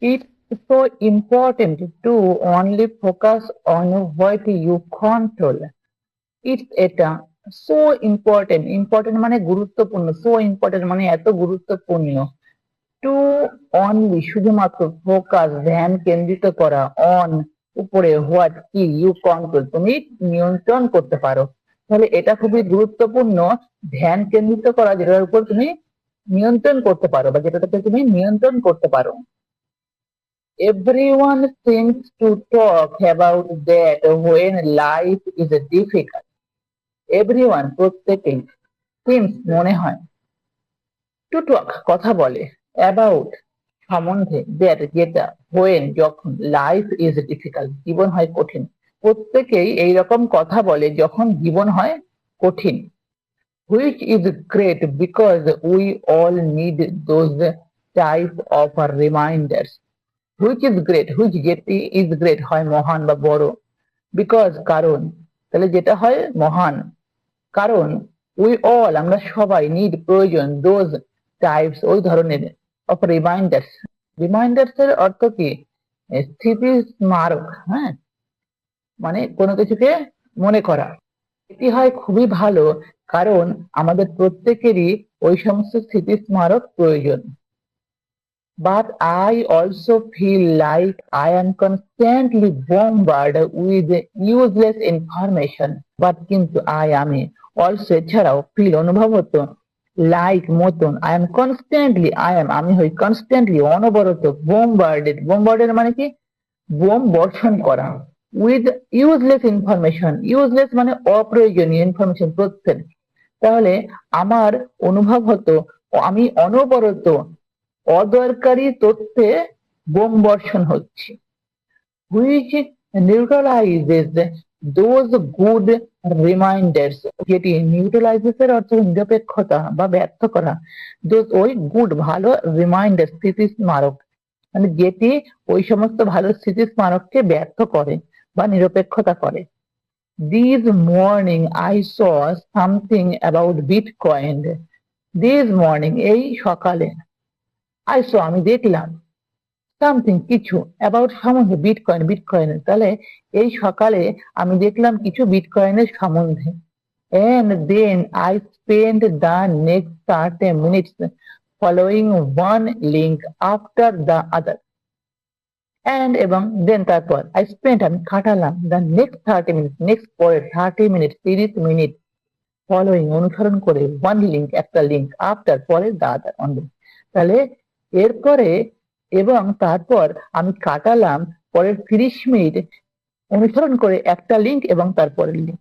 It's so important to only focus on what you control. It's এটা so important. Important মানে গুরুত্বপূর্ণ, so important মানে এত গুরুত্বপূর্ণ। টু অনলি শুধুমাত্র, ফোকাস ধ্যান কেন্দ্রিত করা, অন উপরে, হোয়াট কি, ইউ কন্ট্রোল তুমি নিয়ন্ত্রণ করতে পারো। তাহলে এটা খুবই গুরুত্বপূর্ণ, ধ্যান কেন্দ্রিত করা যেটার উপর তুমি নিয়ন্ত্রণ করতে পারো বা যেটাতে তুমি নিয়ন্ত্রণ করতে পারো। Everyone seems to talk about that when life is difficult. Everyone প্রত্যেকেই seems মনে হয় টু টক কথা বলে, অ্যাবাউট সম্বন্ধে, দ্যাট যেটা, হোয়েন যখন, লাইফ ইজ ডিফিকাল্ট জীবন হয় কঠিন। প্রত্যেকেই এইরকম কথা বলে যখন জীবন হয় কঠিন। Which is great because we all need those type of reminders. Which is great, which যেটি, ইজ গ্রেট হয় মহান বা বড়, বিকজ কারণ, তাহলে যেটা হয় মহান কারণ, উই অল আমরা সবাই, নিড প্রয়োজন, দোজ টাইপস ওই ধরনের, অফ রিমাইন্ডার্স। রিমাইন্ডার্স এর অর্থ কি? স্থিতি স্মারক, হ্যাঁ, মানে কোনো কিছুকে মনে করা। এটি হয় খুবই ভালো কারণ আমাদের প্রত্যেকেরই ওই সমস্ত স্থিতি স্মারক প্রয়োজন। But I also feel like I am constantly bombarded with useless information. But কিন্তু আমি also এছাড়াও feel অনুভব হতো like মতন I am constantly আমি হই constantly অনবরত bombarded মানে কি বোম বর্ষণ করা with useless information, useless মানে অপ্রয়োজনীয় ইনফরমেশন তথ্যের। তাহলে আমার অনুভব হতো আমি অনবরত অদরকারি তথ্যে বোম বর্ষণ হচ্ছে। হুইচ নিউট্রালাইজেস দোজ গুড রিমাইন্ডার্স, যেটি নিউট্রালাইজেস এর অর্থ নিরপেক্ষতা বা ব্যর্থ করা, দোজ ওই গুড ভালো, রিমাইন্ডার স্মৃতি স্মারক মানে যেটি ওই সমস্ত ভালো স্মৃতি স্মারককে ব্যর্থ করে বা নিরপেক্ষতা করে। This morning I saw something about bitcoin. This morning এই সকালে, আই সো আমি দেখলাম, সামথিং কিছু, অ্যাবাউট সম্বন্ধে, বিটকয়েনের। তাহলে এই সকালে আমি দেখলাম কিছু বিটকয়েনের সম্বন্ধে। and then I spent the next 30 minutes following one link after the other. and এবং then তারপর I spent আমি কাটালাম the next 30 minutes, next পরের 30 minutes 30 মিনিট, following অনুসরণ করে, one link একটা লিঙ্ক, after পরে, the other অন্য। তাহলে এরপরে এবং তারপর আমি কাটালাম পরের 30 মিনিট অনুসরণ করে একটা লিঙ্ক এবং তারপরের লিঙ্ক।